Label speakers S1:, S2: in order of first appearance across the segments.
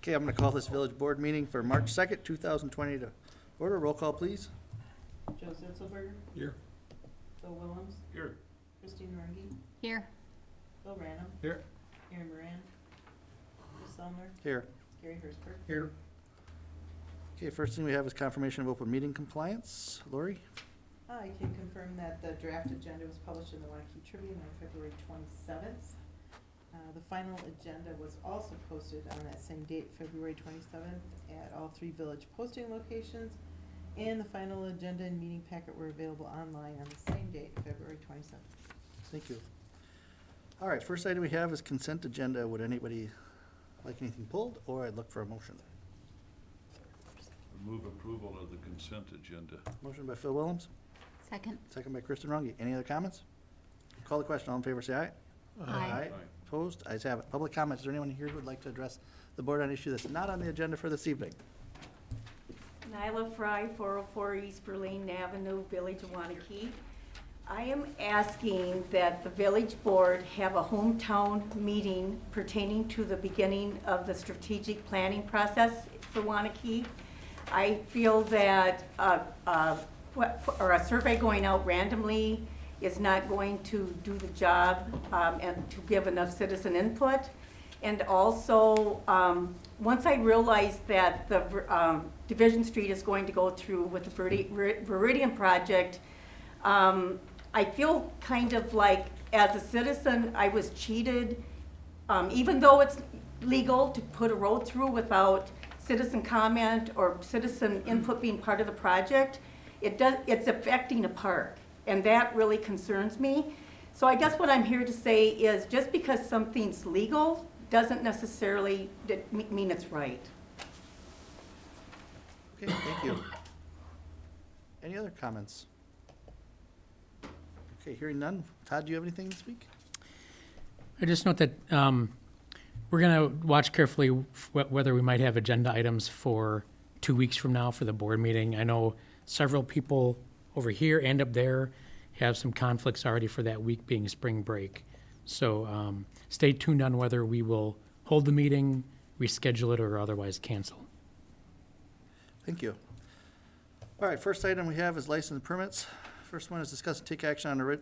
S1: Okay, I'm going to call this village board meeting for March 2nd, 2020 to order. Roll call, please.
S2: Joe Zitzelberger,
S3: Here.
S2: Bill Willems,
S3: Here.
S2: Christine Runge,
S4: Here.
S2: Bill Random,
S3: Here.
S2: Aaron Moran, Chris Sumner,
S1: Here.
S2: Gary Hersberg.
S3: Here.
S1: Okay, first thing we have is confirmation of open meeting compliance. Lori?
S2: I can confirm that the draft agenda was published in the Waunakee Tribune on February 27th. The final agenda was also posted on that same date, February 27th, at all 3 village posting locations. And the final agenda and meeting packet were available online on the same date, February 27th.
S1: Thank you. All right, first item we have is consent agenda. Would anybody like anything pulled, or I'd look for a motion?
S3: Move approval of the consent agenda.
S1: Motion by Phil Willems,
S4: Second.
S1: second by Kristen Runge. Any other comments? Call the question. All in favor, say aye.
S4: Aye.
S1: Opposed? Ayes have it. Public comments. Is there anyone here who would like to address the board on an issue that's not on the agenda for this evening?
S5: Nyla Fry, 404 East Berlin Avenue, Village of Waunakee. I am asking that the village board have a hometown meeting pertaining to the beginning of the strategic planning process for Waunakee. I feel that a survey going out randomly is not going to do the job and to give enough citizen input. And also, once I realized that the Division Street is going to go through with the Viridian project, I feel kind of like, as a citizen, I was cheated. Even though it's legal to put a road through without citizen comment or citizen input being part of the project, it's affecting a park, and that really concerns me. So I guess what I'm here to say is, just because something's legal doesn't necessarily mean it's right.
S1: Okay, thank you. Any other comments? Okay, hearing none. Todd, do you have anything to speak?
S6: I just note that we're going to watch carefully whether we might have agenda items for 2 weeks from now for the board meeting. I know several people over here and up there have some conflicts already for that week being spring break. So stay tuned on whether we will hold the meeting, reschedule it, or otherwise cancel.
S1: Thank you. All right, first item we have is license and permits. First one is discuss and take action on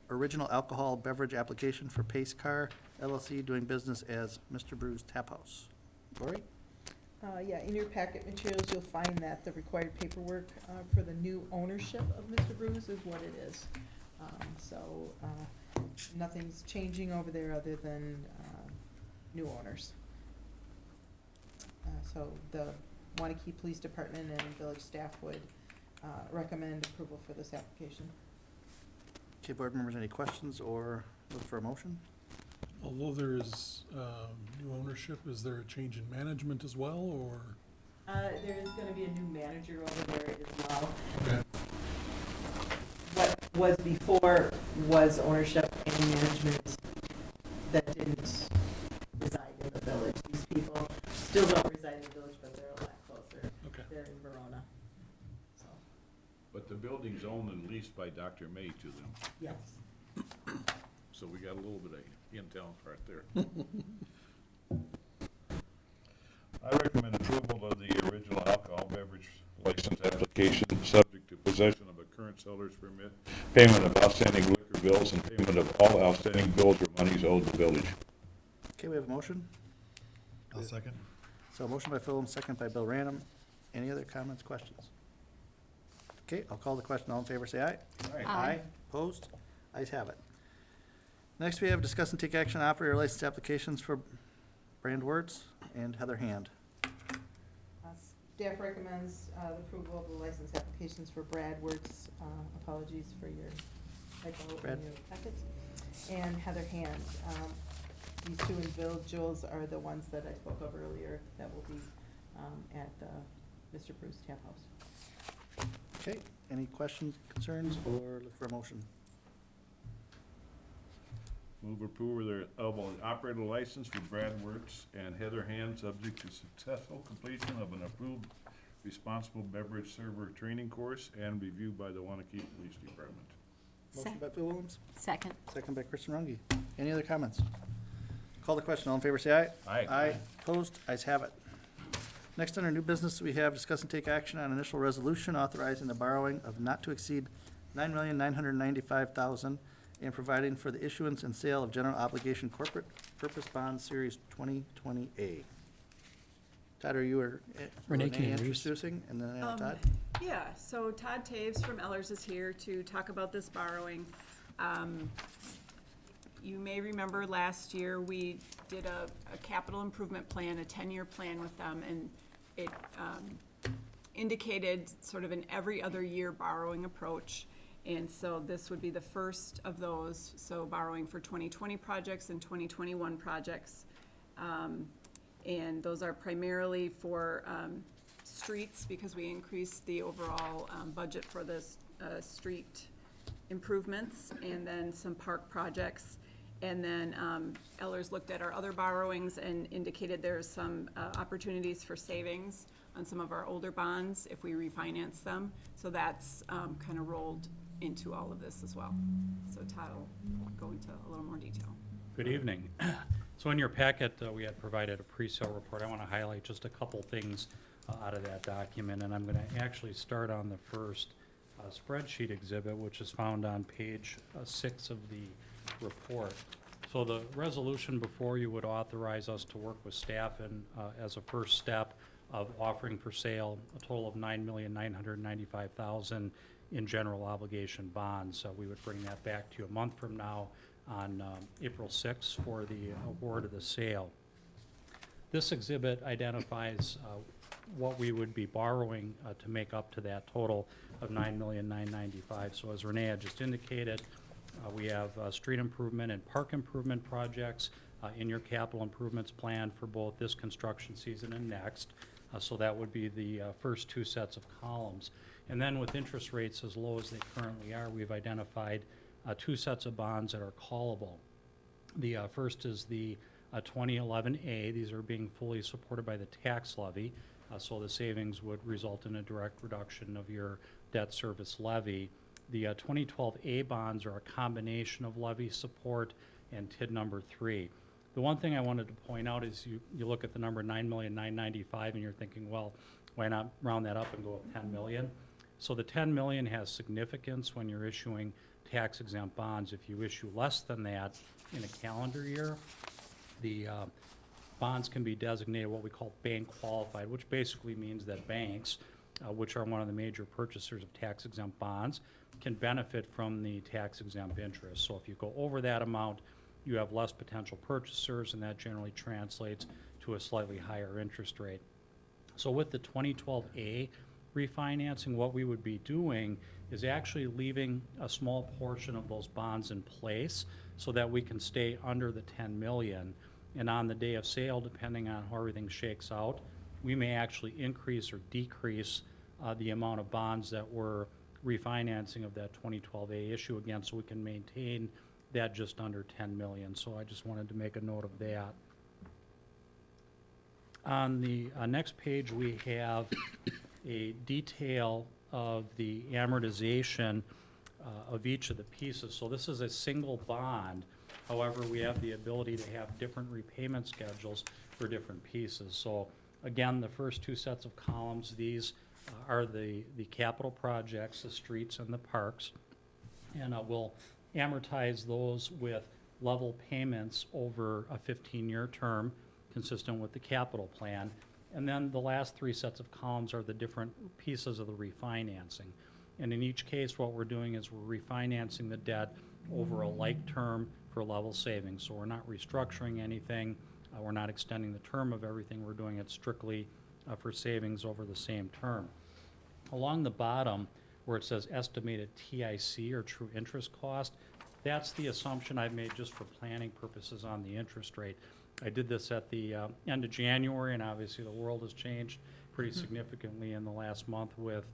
S1: original alcohol beverage application for Pace Car LLC doing business as Mr. Brew's Tap House. Lori?
S2: Yeah, in your packet materials, you'll find that the required paperwork for the new ownership of Mr. Brews is what it is. So nothing's changing over there other than new owners. So the Waunakee Police Department and village staff would recommend approval for this application.
S1: Okay, board members, any questions or look for a motion?
S7: Although there is new ownership, is there a change in management as well, or?
S2: There is gonna be a new manager over there as well.
S7: Okay.
S2: What was before was ownership and management that didn't reside in the village. These people still don't reside in the village, but they're a lot closer.
S7: Okay.
S2: They're in Verona. So,
S3: But the building's owned and leased by Dr. May to them,
S2: yes.
S3: so we got a little bit of in-town part there. I recommend approval of the original alcohol beverage license application, subject to possession of a current seller's permit, payment of outstanding liquor bills, and payment of all outstanding bills or monies owed the village.
S1: Okay, we have a motion.
S7: I'll second.
S1: So a motion by Phil and second by Bill Random. Any other comments, questions? Okay, I'll call the question. All in favor, say aye.
S4: Aye.
S1: Opposed? Ayes have it. Next, we have discuss and take action on operator license applications for Brand Words and Heather Hand.
S2: Staff recommends the approval of the license applications for Brad Works, apologies for your typo
S1: Brad.
S2: in your packets, and Heather Hand. These two individuals are the ones that I spoke of earlier that will be at Mr. Bruce Tap House.
S1: Okay, any questions, concerns, or look for a motion?
S3: Move approval of an operator license for Brad Works and Heather Hand, subject to successful completion of an approved responsible beverage server training course and review by the Waunakee Police Department.
S1: Motion by Phil Williams,
S4: Second.
S1: second by Kristen Runge. Any other comments? Call the question. All in favor, say aye.
S3: Aye.
S1: Aye. Opposed? Ayes have it. Next, under new business, we have discuss and take action on initial resolution authorizing the borrowing of not to exceed $9,995,000 and providing for the issuance and sale of general obligation corporate purpose bonds series 2020A. Todd, are you or
S6: Renee, can you introduce?
S1: introducing? And then Todd?
S4: Yeah, so Todd Taves from Ellers is here to talk about this borrowing. You may remember last year, we did a capital improvement plan, a 10-year plan with them, and it indicated sort of an every other year borrowing approach. And so this would be the first of those, so borrowing for 2020 projects and 2021 projects. And those are primarily for streets, because we increased the overall budget for the street improvements, and then some park projects. And then Ellers looked at our other borrowings and indicated there's some opportunities for savings on some of our older bonds if we refinance them. So that's kind of rolled into all of this as well. So Todd will go into a little more detail.
S8: Good evening. So in your packet, we had provided a pre-sale report. I want to highlight just a couple things out of that document, and I'm going to actually start on the first spreadsheet exhibit, which is found on page 6 of the report. So the resolution before you would authorize us to work with staff and as a first step of offering for sale a total of $9,995,000 in general obligation bonds. So we would bring that back to you a month from now on April 6th for the award of the sale. This exhibit identifies what we would be borrowing to make up to that total of $9,995,000. So as Renee had just indicated, we have street improvement and park improvement projects in your capital improvements plan for both this construction season and next. So that would be the first two sets of columns. And then with interest rates as low as they currently are, we've identified two sets of bonds that are callable. The first is the 2011A. These are being fully supported by the tax levy. So the savings would result in a direct reduction of your debt service levy. The 2012A bonds are a combination of levy support and TID number 3. The one thing I wanted to point out is you look at the number $9,995,000 and you're thinking, well, why not round that up and go with $10 million? So the $10 million has significance when you're issuing tax-exempt bonds. If you issue less than that in a calendar year, the bonds can be designated what we call bank qualified, which basically means that banks, which are one of the major purchasers of tax-exempt bonds, can benefit from the tax-exempt interest. So if you go over that amount, you have less potential purchasers, and that generally translates to a slightly higher interest rate. So with the 2012A refinancing, what we would be doing is actually leaving a small portion of those bonds in place so that we can stay under the 10 million. And on the day of sale, depending on how everything shakes out, we may actually increase or decrease the amount of bonds that we're refinancing of that 2012A issue again, so we can maintain that just under 10 million. So I just wanted to make a note of that. On the next page, we have a detail of the amortization of each of the pieces. So this is a single bond. However, we have the ability to have different repayment schedules for different pieces. So again, the first two sets of columns, these are the capital projects, the streets and the parks. And we'll amortize those with level payments over a 15-year term, consistent with the capital plan. And then the last three sets of columns are the different pieces of the refinancing. And in each case, what we're doing is we're refinancing the debt over a like term for level savings. So we're not restructuring anything. We're not extending the term of everything. We're doing it strictly for savings over the same term. Along the bottom, where it says estimated TIC, or true interest cost, that's the assumption I've made just for planning purposes on the interest rate. I did this at the end of January, and obviously the world has changed pretty significantly in the last month with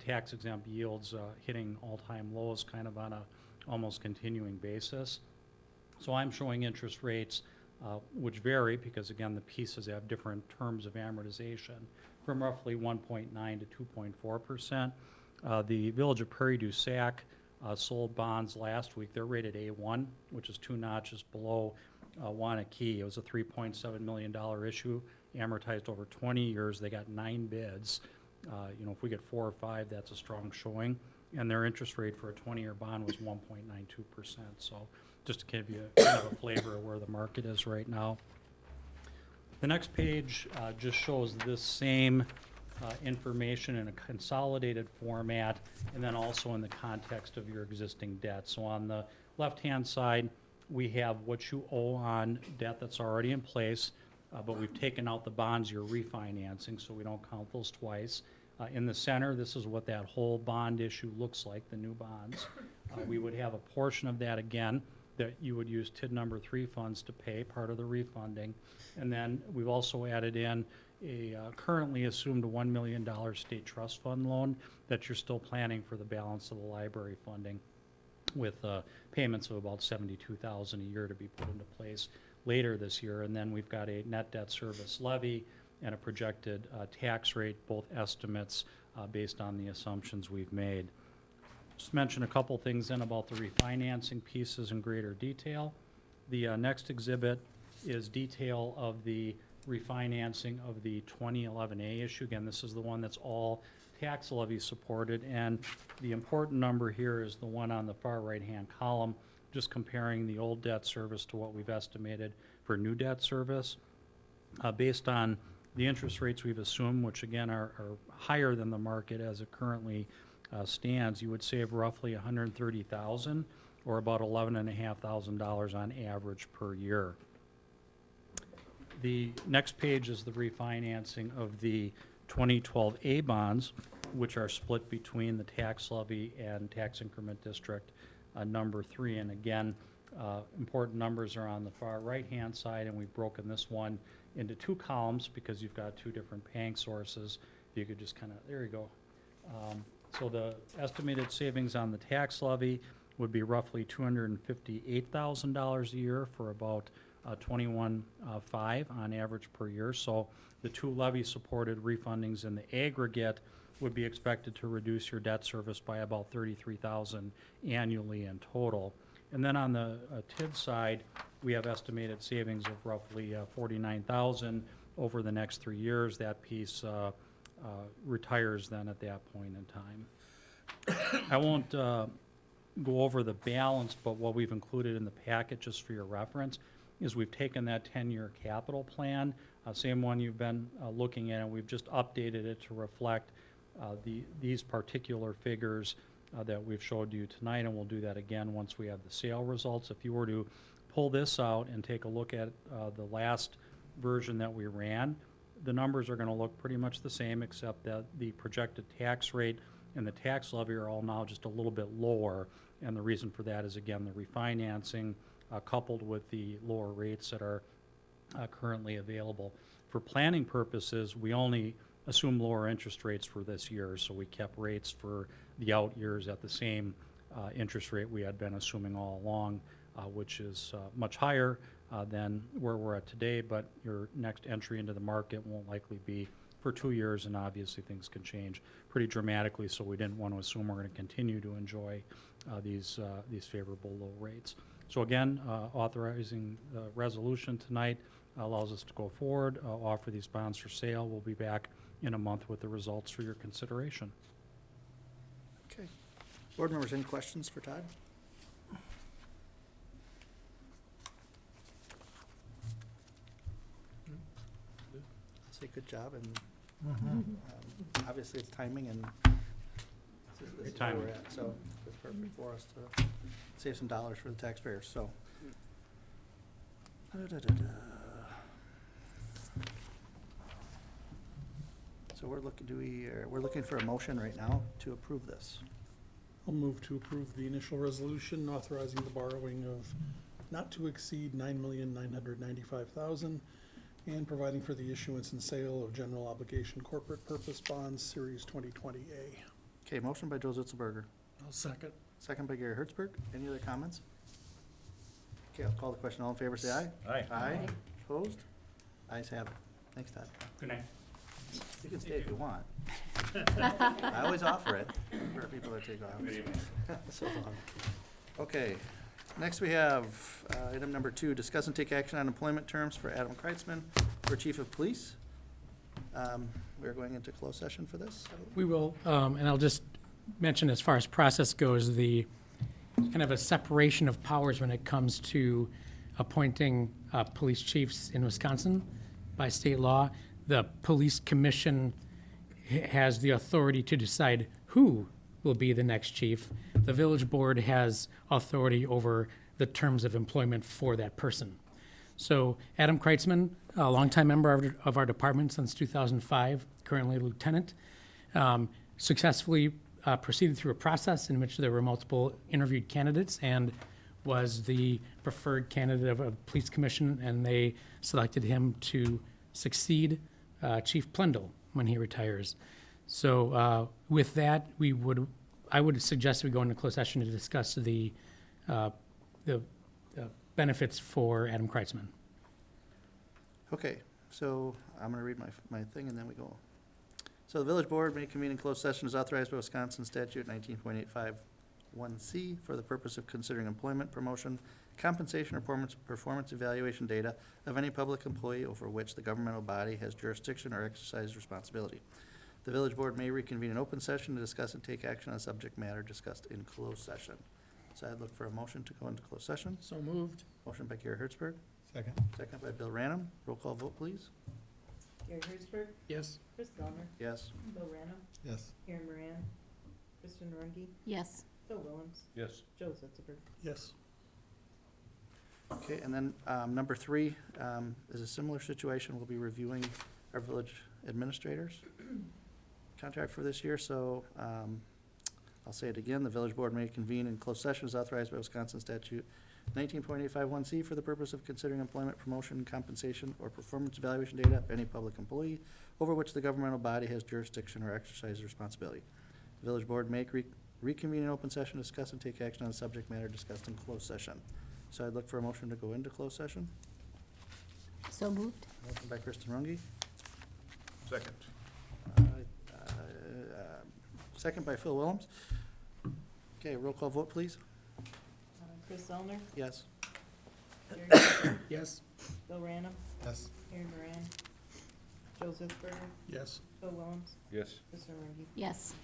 S8: tax-exempt yields hitting all-time lows kind of on a almost continuing basis. So I'm showing interest rates which vary because, again, the pieces have different terms of amortization, from roughly 1.9 to 2.4%. The Village of Prairie du Sac sold bonds last week. They're rated A1, which is 2 notches below Waunakee. It was a $3.7 million issue, amortized over 20 years. They got 9 bids. You know, if we get 4 or 5, that's a strong showing. And their interest rate for a 20-year bond was 1.92%. So just to give you kind of a flavor of where the market is right now. The next page just shows this same information in a consolidated format, and then also in the context of your existing debt. So on the left-hand side, we have what you owe on debt that's already in place, but we've taken out the bonds you're refinancing, so we don't count those twice. In the center, this is what that whole bond issue looks like, the new bonds. We would have a portion of that again that you would use TID number 3 funds to pay, part of the refunding. And then we've also added in a currently assumed $1 million state trust fund loan that you're still planning for the balance of the library funding, with payments of about $72,000 a year to be put into place later this year. And then we've got a net debt service levy and a projected tax rate, both estimates based on the assumptions we've made. Just mention a couple things then about the refinancing pieces in greater detail. The next exhibit is detail of the refinancing of the 2011A issue. Again, this is the one that's all tax levy supported, and the important number here is the one on the far right-hand column, just comparing the old debt service to what we've estimated for new debt service. Based on the interest rates we've assumed, which again are higher than the market as it currently stands, you would save roughly $130,000, or about $11,500 on average per year. The next page is the refinancing of the 2012A bonds, which are split between the tax levy and tax increment district number 3. And again, important numbers are on the far right-hand side, and we've broken this one into 2 columns because you've got 2 different paying sources. You could just kind of, there you go. So the estimated savings on the tax levy would be roughly $258,000 a year for about $21,500 on average per year. So the 2 levy-supported refundings in the aggregate would be expected to reduce your debt service by about $33,000 annually in total. And then on the TID side, we have estimated savings of roughly $49,000 over the next 3 years. That piece retires then at that point in time. I won't go over the balance, but what we've included in the packet, just for your reference, is we've taken that 10-year capital plan, same one you've been looking at, and we've just updated it to reflect these particular figures that we've showed you tonight, and we'll do that again once we have the sale results. If you were to pull this out and take a look at the last version that we ran, the numbers are going to look pretty much the same, except that the projected tax rate and the tax levy are all now just a little bit lower, and the reason for that is, again, the refinancing coupled with the lower rates that are currently available. For planning purposes, we only assume lower interest rates for this year, so we kept rates for the out years at the same interest rate we had been assuming all along, which is much higher than where we're at today, but your next entry into the market won't likely be for 2 years, and obviously things can change pretty dramatically, so we didn't want to assume we're going to continue to enjoy these favorable low rates. So again, authorizing the resolution tonight allows us to go forward, offer these bonds for sale. We'll be back in a month with the results for your consideration.
S1: Okay. Board members, any questions for Todd? I'll say good job, and obviously it's timing, and this is where we're at, so it's perfect for us to save some dollars for the taxpayers, so. So we're looking, we're looking for a motion right now to approve this.
S7: I'll move to approve the initial resolution authorizing the borrowing of not to exceed $9,995,000 and providing for the issuance and sale of general obligation corporate purpose bonds, Series 2020A.
S1: Okay, motion by Joe Zitzelberger,
S7: I'll second.
S1: second by Gary Hertzberg. Any other comments? Okay, I'll call the question. All in favor, say aye.
S3: Aye.
S1: Aye. Opposed? Ayes have it. Thanks, Todd.
S8: Good night.
S1: You can stay if you want. I always offer it for people that take off. So long. Okay, Next, we have item number 2, discuss and take action on employment terms for Adam Kreitzman for Chief of Police. We're going into closed session for this. I believe.
S6: We will, and I'll just mention as far as process goes, the kind of a separation of powers when it comes to appointing police chiefs in Wisconsin by state law. The police commission has the authority to decide who will be the next chief. The village board has authority over the terms of employment for that person. So Adam Kreitzman, a longtime member of our department since 2005, currently lieutenant, successfully proceeded through a process in which there were multiple interviewed candidates and was the preferred candidate of a police commission, and they selected him to succeed Chief Plendl when he retires. So with that, I would suggest we go into closed session to discuss the benefits for Adam Kreitzman.
S1: Okay, so I'm going to read my thing and then we go. So the village board may convene in closed session as authorized by Wisconsin statute 19.851C for the purpose of considering employment, promotion, compensation, or performance evaluation data of any public employee over which the governmental body has jurisdiction or exercise responsibility. The village board may reconvene in open session to discuss and take action on subject matter discussed in closed session. So I'd look for a motion to go into closed session.
S6: So moved.
S1: Motion by Gary Hertzberg,
S7: Second.
S1: second by Bill Ranum. Roll call vote, please.
S2: Gary Hertzberg,
S6: Yes.
S2: Chris Zellner,
S1: Yes.
S2: Bill Rano,
S7: Yes.
S2: Aaron Moran, Kristen Runge,
S5: Yes.
S2: Phil Willems,
S3: Yes.
S2: Joe Zitzelberg.
S7: Yes.
S1: Okay, and then number 3 is a similar situation. We'll be reviewing our village administrators contract for this year, so I'll say it again. The village board may convene in closed session as authorized by Wisconsin statute 19.851C for the purpose of considering employment, promotion, compensation, or performance evaluation data of any public employee over which the governmental body has jurisdiction or exercise responsibility. The village board may reconvene in open session, discuss and take action on the subject matter discussed in closed session. So I'd look for a motion to go into closed session.
S5: So moved.
S1: Motion by Kristen Runge.
S3: Second.
S1: Second by Phil Willems. Okay, roll call vote, please.
S2: Chris Zellner,
S1: Yes.
S2: Gary Hertzberg,
S6: Yes.
S2: Bill Rano,
S7: Yes.
S2: Aaron Moran, Joe Zitzelberg,
S7: Yes.
S2: Phil Willems,
S3: Yes.
S2: Kristen Runge.
S5: Yes.